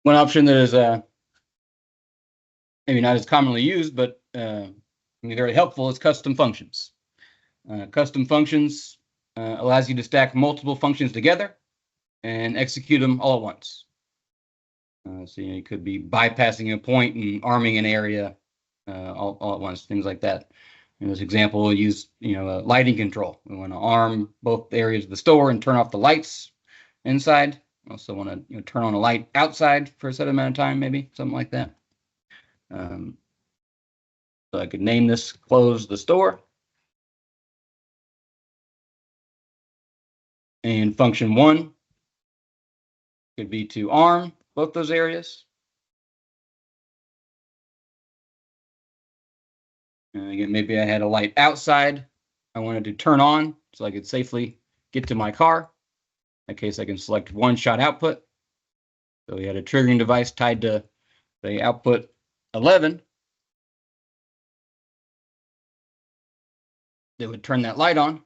One option that is maybe not as commonly used, but can be very helpful is custom functions. Custom functions allows you to stack multiple functions together and execute them all at once. So you could be bypassing a point and arming an area all at once, things like that. In this example, we'll use lighting control. We want to arm both areas of the store and turn off the lights inside. Also want to turn on a light outside for a set amount of time, maybe something like that. So I could name this close the store. And function 1 could be to arm both those areas. And again, maybe I had a light outside I wanted to turn on so I could safely get to my car. In that case, I can select one-shot output. So we had a triggering device tied to the output 11 that would turn that light on.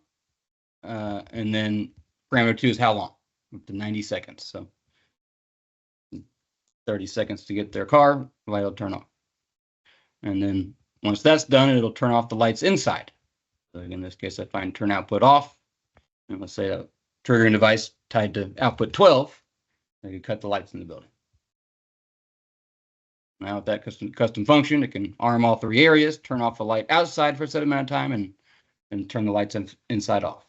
And then parameter 2 is how long, up to 90 seconds. So 30 seconds to get their car, the light will turn on. And then once that's done, it'll turn off the lights inside. So in this case, I find turn output off. And let's say a triggering device tied to output 12, I can cut the lights in the building. Now with that custom function, it can arm all 3 areas, turn off the light outside for a set amount of time, and turn the lights inside off.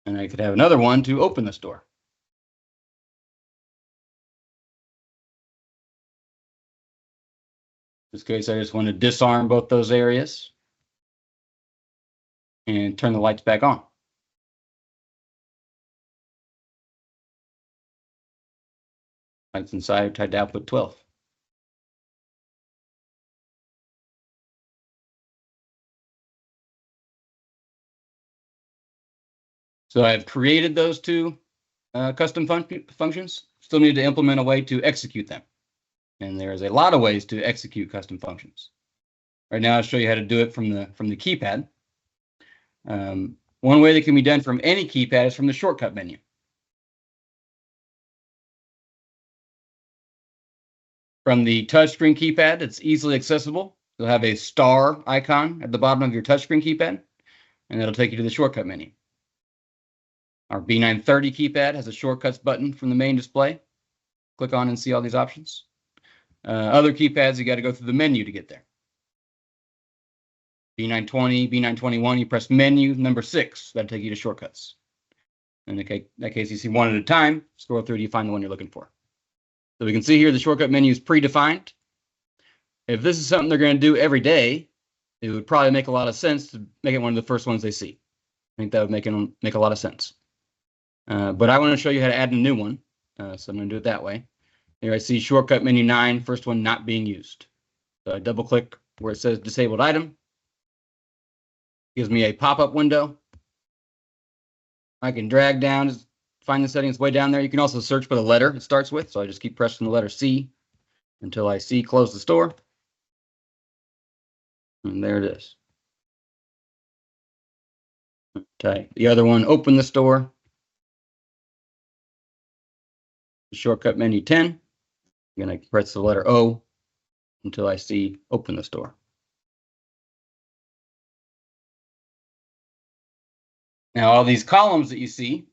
And I could have another one to open the store. In this case, I just want to disarm both those areas and turn the lights back on. Lights inside tied to output 12. So I've created those 2 custom functions. Still need to implement a way to execute them. And there's a lot of ways to execute custom functions. Right now, I'll show you how to do it from the keypad. One way that can be done from any keypad is from the shortcut menu. From the touchscreen keypad, it's easily accessible. You'll have a star icon at the bottom of your touchscreen keypad, and that'll take you to the shortcut menu. Our B930 keypad has a shortcuts button from the main display. Click on and see all these options. Other keypads, you got to go through the menu to get there. B920, B921, you press menu number 6. That'll take you to shortcuts. In that case, you see one at a time. Scroll through till you find the one you're looking for. So we can see here the shortcut menu is predefined. If this is something they're going to do every day, it would probably make a lot of sense to make it one of the first ones they see. I think that would make a lot of sense. But I want to show you how to add a new one. So I'm going to do it that way. Here I see shortcut menu 9, first one not being used. So I double click where it says disabled item. Gives me a pop-up window. I can drag down, find the settings way down there. You can also search for the letter it starts with. So I just keep pressing the letter C until I see close the store. And there it is. Okay, the other one, open the store. Shortcut menu 10. I'm going to press the letter O until I see open the store. Now, all these columns that you see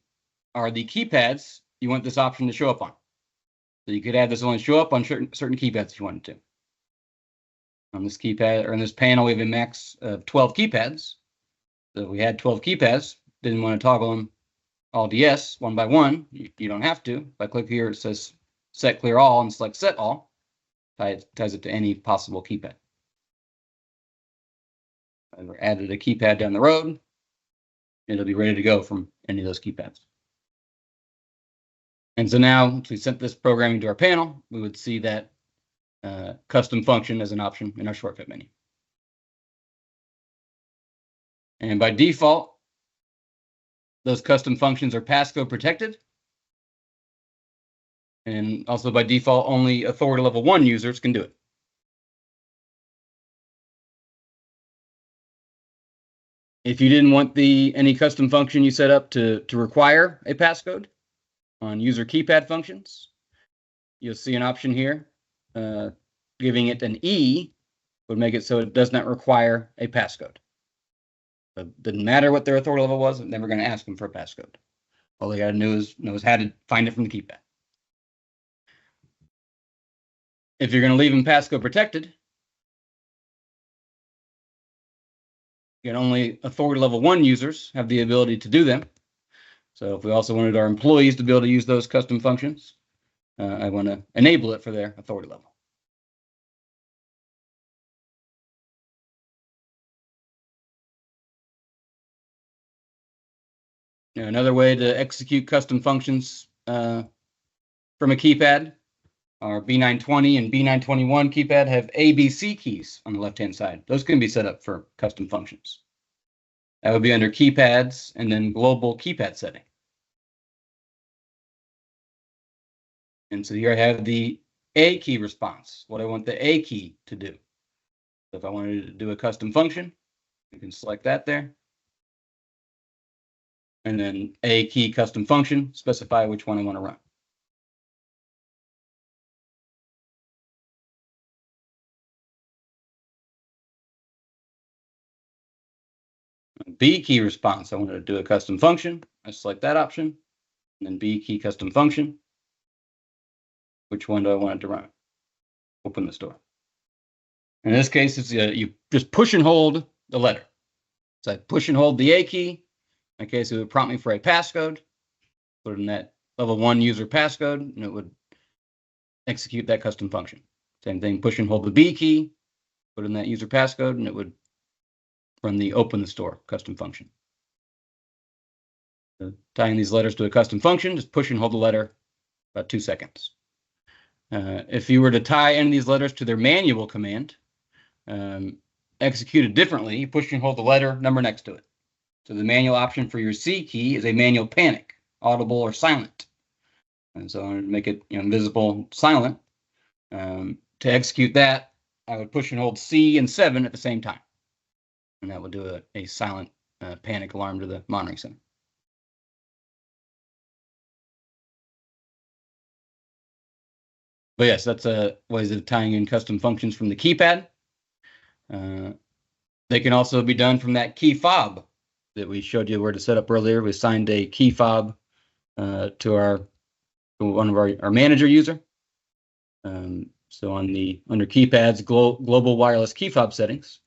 are the keypads you want this option to show up on. So you could have this only show up on certain keypads if you wanted to. On this keypad, or in this panel, we have a max of 12 keypads. So if we had 12 keypads, didn't want to toggle them all DS one by one, you don't have to. If I click here, it says set clear all and select set all. Ties it to any possible keypad. I've added a keypad down the road. It'll be ready to go from any of those keypads. And so now, once we sent this programming to our panel, we would see that custom function as an option in our shortcut menu. And by default, those custom functions are passcode protected. And also by default, only authority level 1 users can do it. If you didn't want any custom function you set up to require a passcode, On user keypad functions, you'll see an option here. Giving it an E would make it so it does not require a passcode. It didn't matter what their authority level was, I'm never going to ask them for a passcode. All they got to know is how to find it from the keypad. If you're going to leave them passcode protected, again, only authority level 1 users have the ability to do them. So if we also wanted our employees to be able to use those custom functions, I want to enable it for their authority level. Now, another way to execute custom functions from a keypad, our B920 and B921 keypad have ABC keys on the left-hand side. Those can be set up for custom functions. That would be under keypads and then global keypad setting. And so here I have the A key response, what I want the A key to do. So if I wanted to do a custom function, you can select that there. And then A key custom function, specify which one I want to run. B key response, I wanted to do a custom function. I select that option. And then B key custom function. Which one do I want it to run? Open the store. In this case, it's you just push and hold the letter. So I push and hold the A key. In that case, it would prompt me for a passcode. Put it in that level 1 user passcode, and it would execute that custom function. Same thing, push and hold the B key, put in that user passcode, and it would run the open the store custom function. So tying these letters to a custom function, just push and hold the letter about 2 seconds. If you were to tie any of these letters to their manual command, executed differently, you push and hold the letter number next to it. So the manual option for your C key is a manual panic, audible or silent. And so I'm going to make it invisible, silent. To execute that, I would push and hold C and 7 at the same time. And that would do a silent panic alarm to the monitoring center. But yes, that's ways of tying in custom functions from the keypad. They can also be done from that key fob that we showed you where to set up earlier. We assigned a key fob to one of our manager user. So under keypads, global wireless key fob settings,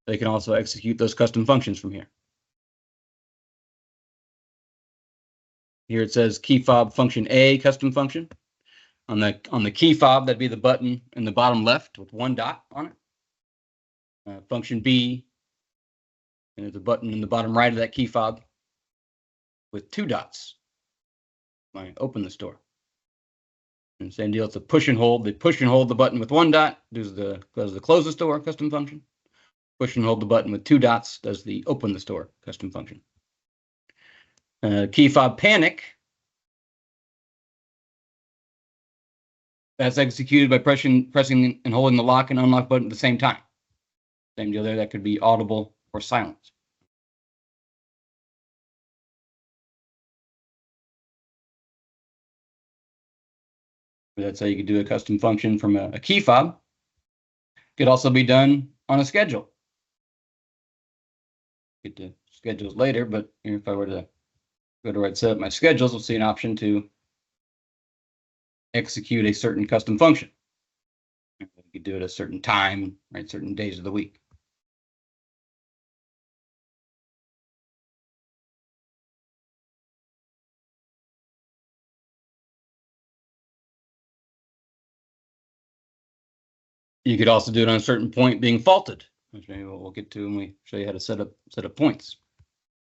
they can also execute those custom functions from here. Here it says key fob function A custom function. On the key fob, that'd be the button in the bottom left with 1 dot on it. Function B, and there's a button in the bottom right of that key fob with 2 dots. I open the store. And same deal, it's a push and hold. They push and hold the button with 1 dot, does the close the store custom function. Push and hold the button with 2 dots, does the open the store custom function. Key fob panic. That's executed by pressing and holding the lock and unlock button at the same time. Same deal there, that could be audible or silent. That's how you could do a custom function from a key fob. Could also be done on a schedule. Get to schedules later, but if I were to go to set up my schedules, we'll see an option to execute a certain custom function. You could do it at a certain time, right? Certain days of the week. You could also do it on a certain point being faulted, which maybe we'll get to when we show you how to set up points.